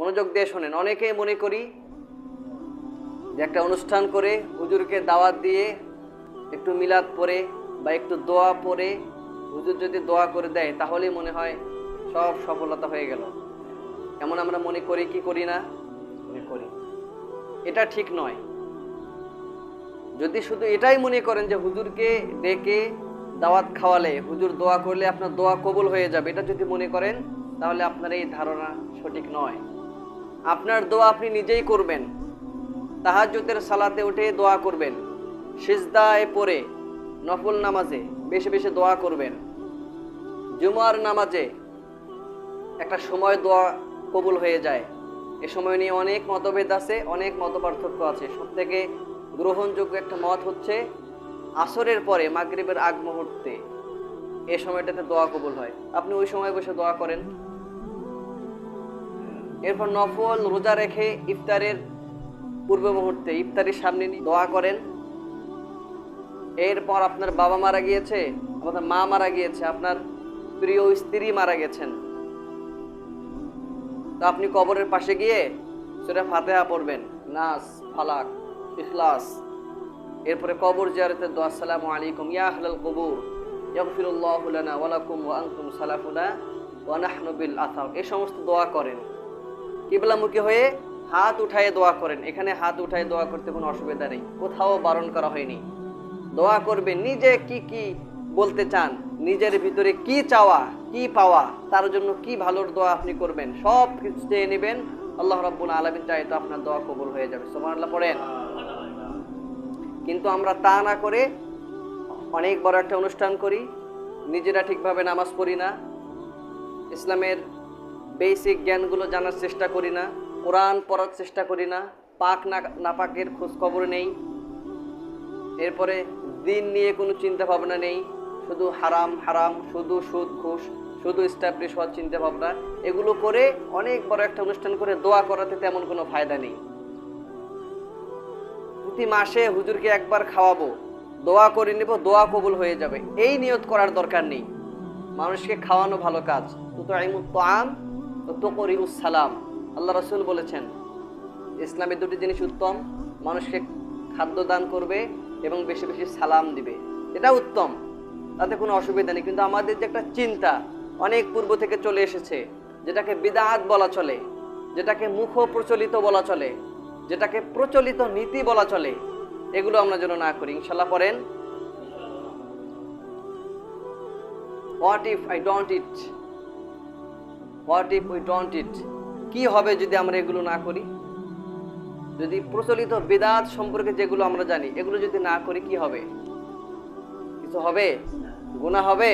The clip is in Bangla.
মনোযোগ দিয়ে শোনেন। অনেকেই মনে করি যে একটা অনুষ্ঠান করে হুজুরকে দাওয়াত দিয়ে একটু মিলাদ পড়ে বা একটু দোয়া পড়ে হুজুর যদি দোয়া করে দেয় তাহলেই মনে হয় সব সফলতা হয়ে গেল। এমন আমরা মনে করি কি করি না? মনে করি। এটা ঠিক নয়। যদি শুধু এটাই মনে করেন যে হুজুরকে ডেকে দাওয়াত খাওয়ালে হুজুর দোয়া করলে আপনার দোয়া কবুল হয়ে যাবে, এটা যদি মনে করেন তাহলে আপনার এই ধারণা সঠিক নয়। আপনার দোয়া আপনি নিজেই করবেন। তাহাজ্জুদের সালাতে উঠে দোয়া করবেন, সিজদায় পড়ে নফল নামাজে বেশি বেশি দোয়া করবেন, জুমার নামাজে একটা সময় দোয়া কবুল হয়ে যায়। এ সময় নিয়ে অনেক মতভেদ আছে, অনেক মতপার্থক্য আছে। সবথেকে গ্রহণযোগ্য একটা মত হচ্ছে আসরের পরে মাগরিবের আগ মুহূর্তে, এই সময়টাতে দোয়া কবুল হয়। আপনি ওই সময় বসে দোয়া করেন। এরপর নফল রোজা রেখে ইফতারের পূর্ব মুহূর্তে ইফতারির সামনে নিয়ে দোয়া করেন। এরপর আপনার বাবা মারা গিয়েছে, আপনার মা মারা গিয়েছে, আপনার প্রিয় স্ত্রী মারা গেছেন, তো আপনি কবরের পাশে গিয়ে সূরা ফাতিহা পড়বেন, নাস, ফালাক, ইখলাস। এরপরে কবর জিয়ারতের দোয়া, আসসালামু আলাইকুম ইয়া আহলাল কুবুর ইয়াগফিরুল্লাহু লানা ওয়া লাকুম ওয়া আনতুম সালাফুনা ওয়া নাহনু বিল আসার। এই সমস্ত দোয়া করেন। কিবলামুখী হয়ে হাত উঠায়ে দোয়া করেন। এখানে হাত উঠায়ে দোয়া করতে কোনো অসুবিধা নেই, কোথাও বারণ করা হয়নি। দোয়া করবেন নিজে কি কি বলতে চান, নিজের ভিতরে কি চাওয়া, কি পাওয়া, তার জন্য কি ভালোর দোয়া আপনি করবেন, সব কিছু চেয়ে নেবেন। আল্লাহ রাব্বুল আলামিন চাই তো আপনার দোয়া কবুল হয়ে যাবে। সুবহানাল্লাহ পড়েন। কিন্তু আমরা তা না করে অনেক বড় একটা অনুষ্ঠান করি, নিজেরা ঠিকভাবে নামাজ পড়ি না, ইসলামের বেসিক জ্ঞানগুলো জানার চেষ্টা করি না, কোরআন পড়ার চেষ্টা করি না, পাক না পাকের খোঁজ খবর নেই, এরপরে দিন নিয়ে কোনো চিন্তা ভাবনা নেই, শুধু হারাম হারাম, শুধু সুদ ঘুষ, শুধু এস্টাবলিশ হওয়ার চিন্তা ভাবনা। এগুলো করে অনেক বড় একটা অনুষ্ঠান করে দোয়া করাতে তেমন কোনো ফায়দা নেই। প্রতি মাসে হুজুরকে একবার খাওয়াবো, দোয়া করে নেব, দোয়া কবুল হয়ে যাবে, এই নিয়ত করার দরকার নেই। মানুষকে খাওয়ানো ভালো কাজ। তুতঈমুত তাআম ওয়া তুকরিউস সালাম। আল্লাহ রাসূল বলেছেন ইসলামে দুটি জিনিস উত্তম, মানুষকে খাদ্য দান করবে এবং বেশি বেশি সালাম দিবে, এটা উত্তম, তাতে কোনো অসুবিধা নেই। কিন্তু আমাদের যে একটা চিন্তা অনেক পূর্ব থেকে চলে এসেছে, যেটাকে বিদআত বলা চলে, যেটাকে মুখ প্রচলিত বলা চলে, যেটাকে প্রচলিত নীতি বলা চলে, এগুলো আমরা যেন না করি। ইনশাআল্লাহ পড়েন। What if I don't it, what if we don't ইট, কি হবে যদি আমরা এগুলো না করি? যদি প্রচলিত বিদআত সম্পর্কে যেগুলো আমরা জানি এগুলো যদি না করি কি হবে? কিছু হবে? গুনাহ হবে?